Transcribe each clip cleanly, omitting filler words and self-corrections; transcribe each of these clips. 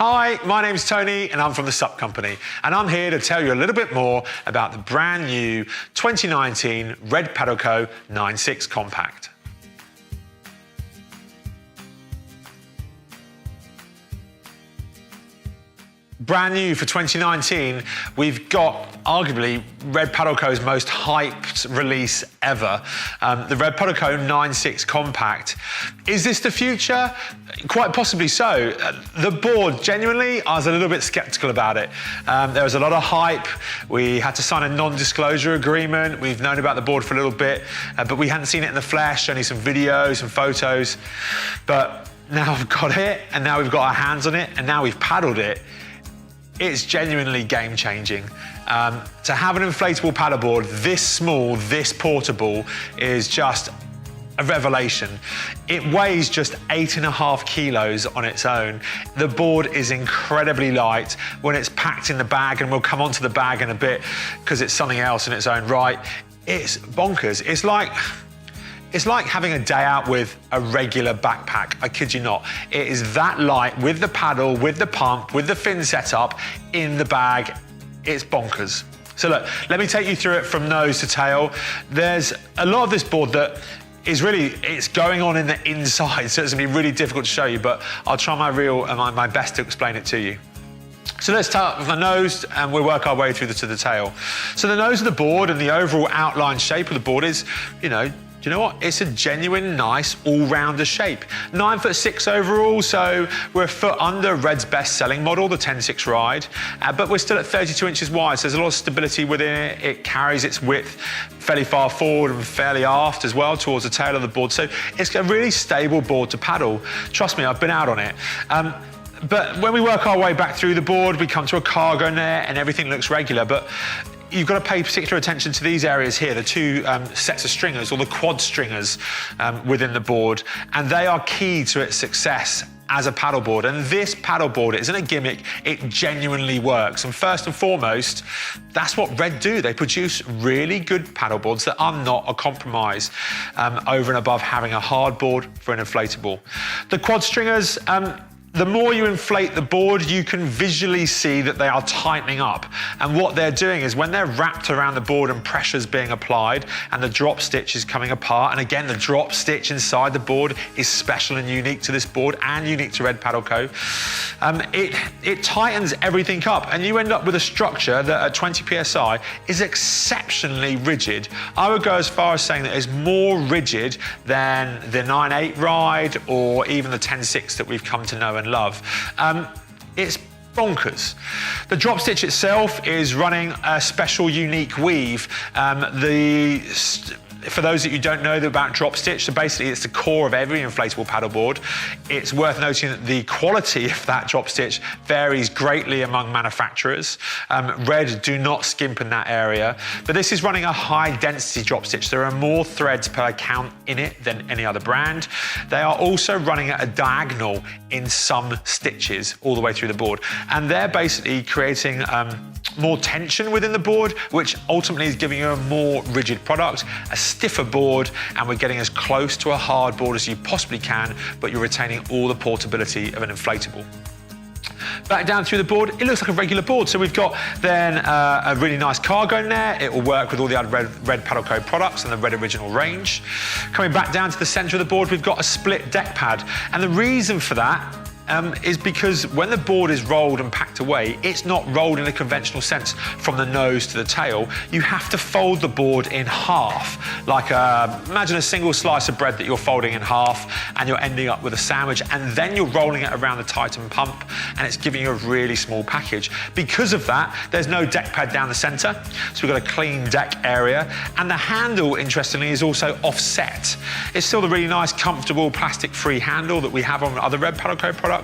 Hi, my name's Tony and I'm from the iSUP company, and I'm here to tell you a little bit more about the brand new 2019 Red Paddleco 9.6 Compact. Brand new for 2019, we've got arguably Red Paddleco's most hyped release ever, the Red Paddleco 9.6 Compact. Is this the future? Quite possibly so. The board, genuinely, I was a little bit skeptical about it. There was a lot of hype. We had to sign a non-disclosure agreement. We've known about the board for a little bit, but we hadn't seen it in the flesh, only some videos, some photos. But now we've got it, and now we've got our hands on it, and now we've paddled it. It's genuinely game-changing. To have an inflatable paddleboard this small, this portable, is just a revelation. It weighs just 8.5 kilos on its own. The board is incredibly light when it's packed in the bag, and we'll come onto the bag in a bit because it's something else in its own right. It's bonkers. It's like having a day out with a regular backpack, I kid you not. It is that light with the paddle, with the pump, with the fin setup in the bag. It's bonkers. So look, let me take you through it from nose to tail. There's a lot of this board that is really, it's going on in the inside, so it's gonna be really difficult to show you, but I'll try my best to explain it to you. So let's start with the nose and we'll work our way through to the tail. So the nose of the board and the overall outline shape of the board is, do you know what? It's a genuine, nice, all-rounder shape. 9'6" overall, so we're a foot under Red's best-selling model, the 10.6 Ride, but we're still at 32 inches wide, so there's a lot of stability within it. It carries its width fairly far forward and fairly aft as well towards the tail of the board, so it's a really stable board to paddle. Trust me, I've been out on it. But when we work our way back through the board, we come to a cargo net and everything looks regular, but you've got to pay particular attention to these areas here, the two sets of stringers, or the quad stringers within the board, and they are key to its success as a paddleboard. And this paddleboard isn't a gimmick, it genuinely works. And first and foremost, that's what Red do. They produce really good paddleboards that are not a compromise over and above having a hard board for an inflatable. The quad stringers, the more you inflate the board, you can visually see that they are tightening up. And what they're doing is when they're wrapped around the board and pressure's being applied and the drop stitch is coming apart, and again, the drop stitch inside the board is special and unique to this board and unique to Red Paddleco, it tightens everything up and you end up with a structure that at 20 PSI is exceptionally rigid. I would go as far as saying that it's more rigid than the 9.8 Ride or even the 10.6 that we've come to know and love. It's bonkers. The drop stitch itself is running a special unique weave. For those that you don't know about drop stitch, so basically it's the core of every inflatable paddleboard. It's worth noting that the quality of that drop stitch varies greatly among manufacturers. Red do not skimp in that area, but this is running a high density drop stitch. There are more threads per count in it than any other brand. They are also running at a diagonal in some stitches all the way through the board. And they're basically creating more tension within the board, which ultimately is giving you a more rigid product, a stiffer board, and we're getting as close to a hard board as you possibly can, but you're retaining all the portability of an inflatable. Back down through the board, it looks like a regular board. So we've got then a really nice cargo net. It will work with all the other Red Paddleco products and the Red Original range. Coming back down to the center of the board, we've got a split deck pad. And the reason for that is because when the board is rolled and packed away, it's not rolled in a conventional sense from the nose to the tail. You have to fold the board in half, like imagine a single slice of bread that you're folding in half and you're ending up with a sandwich, and then you're rolling it around the Titan pump and it's giving you a really small package. Because of that, there's no deck pad down the center, so we've got a clean deck area, and the handle, interestingly, is also offset. It's still the really nice, comfortable, plastic-free handle that we have on other Red Paddleco products.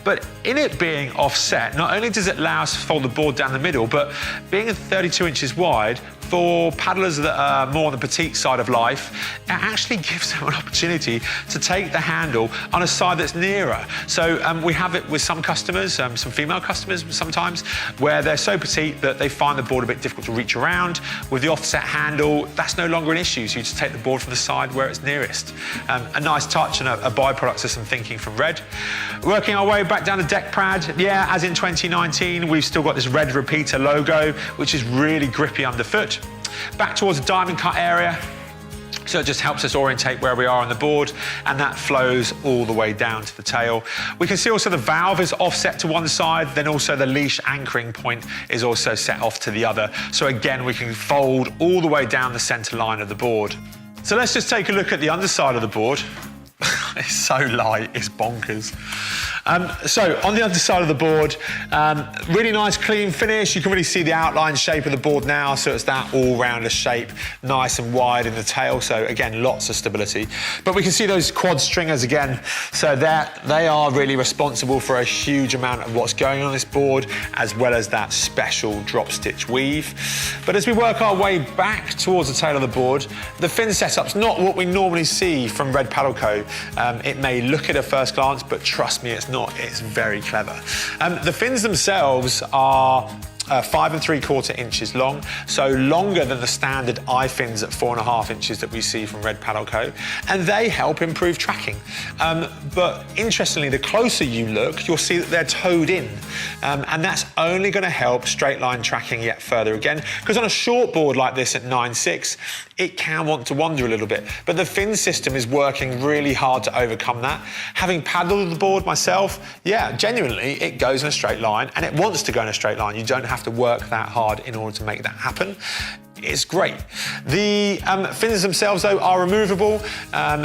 But in it being offset, not only does it allow us to fold the board down the middle, but being 32 inches wide, for paddlers that are more on the petite side of life, it actually gives them an opportunity to take the handle on a side that's nearer. So we have it with some customers, some female customers sometimes, where they're so petite that they find the board a bit difficult to reach around. With the offset handle, that's no longer an issue, so you just take the board from the side where it's nearest. A nice touch and a byproduct of some thinking from Red. Working our way back down the deck pad, yeah, as in 2019, we've still got this Red repeater logo, which is really grippy underfoot. Back towards the diamond cut area, so it just helps us orientate where we are on the board, and that flows all the way down to the tail. We can see also the valve is offset to one side, then also the leash anchoring point is also set off to the other. So again, we can fold all the way down the center line of the board. So let's just take a look at the underside of the board. It's so light, it's bonkers. So on the underside of the board, really nice clean finish. You can really see the outline shape of the board now, so it's that all-rounder shape, nice and wide in the tail, so again, lots of stability. But we can see those quad stringers again, so they are really responsible for a huge amount of what's going on this board, as well as that special drop stitch weave. But as we work our way back towards the tail of the board, the fin setup's not what we normally see from Red Paddle Co. It may look at a first glance, but trust me, it's not. It's very clever. The fins themselves are 5 3/4 inches long, so longer than the standard eye fins at 4.5 inches that we see from Red Paddle Co. And they help improve tracking. But interestingly, the closer you look, you'll see that they're toed in. And that's only going to help straight line tracking yet further again, because on a short board like this at 9.6, it can want to wander a little bit. But the fin system is working really hard to overcome that. Having paddled the board myself, yeah, genuinely, it goes in a straight line, and it wants to go in a straight line. You don't have to work that hard in order to make that happen. It's great. The fins themselves, though, are removable.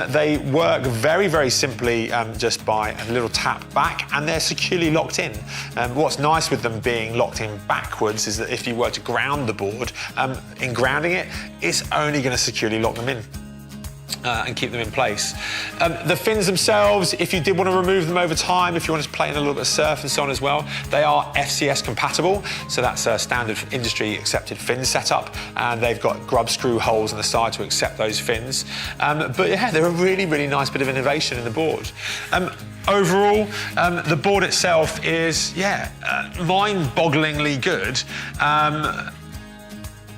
They work very, very simply just by a little tap back, and they're securely locked in. What's nice with them being locked in backwards is that if you were to ground the board, in grounding it, it's only going to securely lock them in. And keep them in place. The fins themselves, if you did want to remove them over time, if you want to play in a little bit of surf and so on as well, they are FCS compatible, so that's a standard industry accepted fin setup, and they've got grub screw holes on the side to accept those fins. But yeah, they're a really, really nice bit of innovation in the board. Overall, the board itself is, yeah, mind-bogglingly good.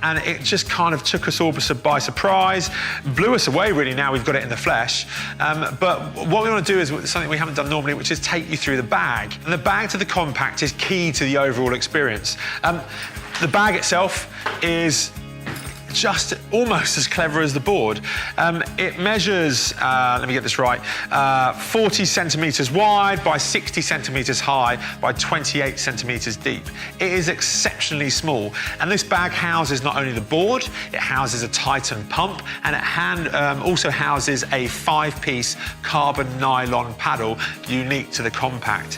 And it just kind of took us all by surprise, blew us away really now we've got it in the flesh. But what we want to do is something we haven't done normally, which is take you through the bag. And the bag to the compact is key to the overall experience. The bag itself is just almost as clever as the board. It measures, let me get this right, 40 centimeters wide by 60 centimeters high by 28 centimeters deep. It is exceptionally small, and this bag houses not only the board, it houses a Titan pump, and it also houses a 5-piece carbon nylon paddle unique to the compact.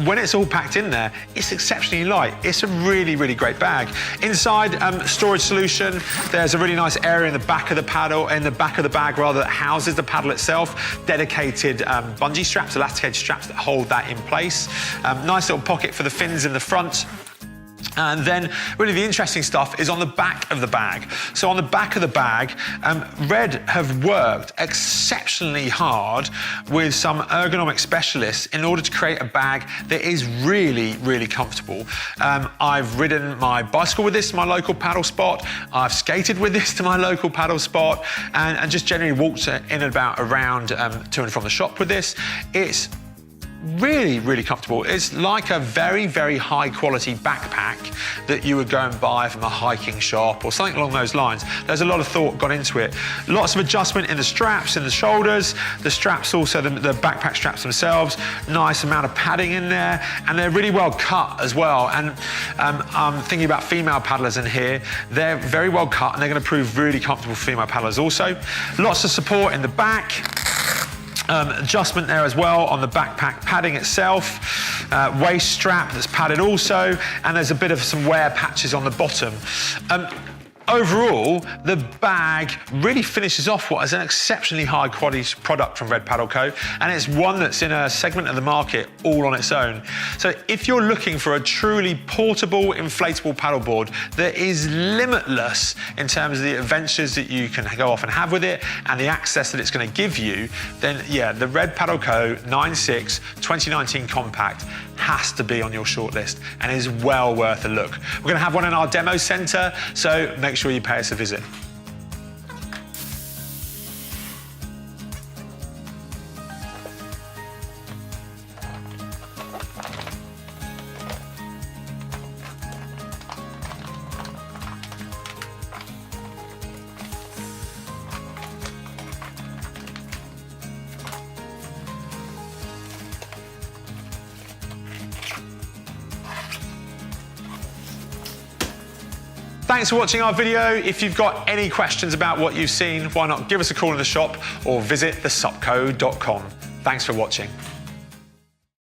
When it's all packed in there, it's exceptionally light. It's a really, really great bag. Inside, storage solution. There's a really nice area in the back of the bag rather, that houses the paddle itself. Dedicated bungee straps, elasticated straps that hold that in place. Nice little pocket for the fins in the front. And then really the interesting stuff is on the back of the bag. So on the back of the bag, Red have worked exceptionally hard with some ergonomic specialists in order to create a bag that is really, really comfortable. I've ridden my bicycle with this to my local paddle spot. I've skated with this to my local paddle spot, and just generally walked in and about around to and from the shop with this. It's really, really comfortable. It's like a very, very high quality backpack that you would go and buy from a hiking shop or something along those lines. There's a lot of thought gone into it. Lots of adjustment in the straps, in the shoulders. The straps also, the backpack straps themselves, nice amount of padding in there, and they're really well cut as well. And I'm thinking about female paddlers in here. They're very well cut, and they're going to prove really comfortable for female paddlers also. Lots of support in the back. Adjustment there as well on the backpack padding itself, waist strap that's padded also, and there's a bit of some wear patches on the bottom. overall, the bag really finishes off what is an exceptionally high quality product from Red Paddle Co. And it's one that's in a segment of the market all on its own. So if you're looking for a truly portable, inflatable paddleboard that is limitless in terms of the adventures that you can go off and have with it and the access that it's going to give you, then yeah, the Red Paddle Co. 9.6 2019 Compact has to be on your shortlist and is well worth a look. We're going to have one in our demo centre, so make sure you pay us a visit. Thanks for watching our video. If you've got any questions about what you've seen, why not give us a call in the shop or visit thesupco.com. Thanks for watching.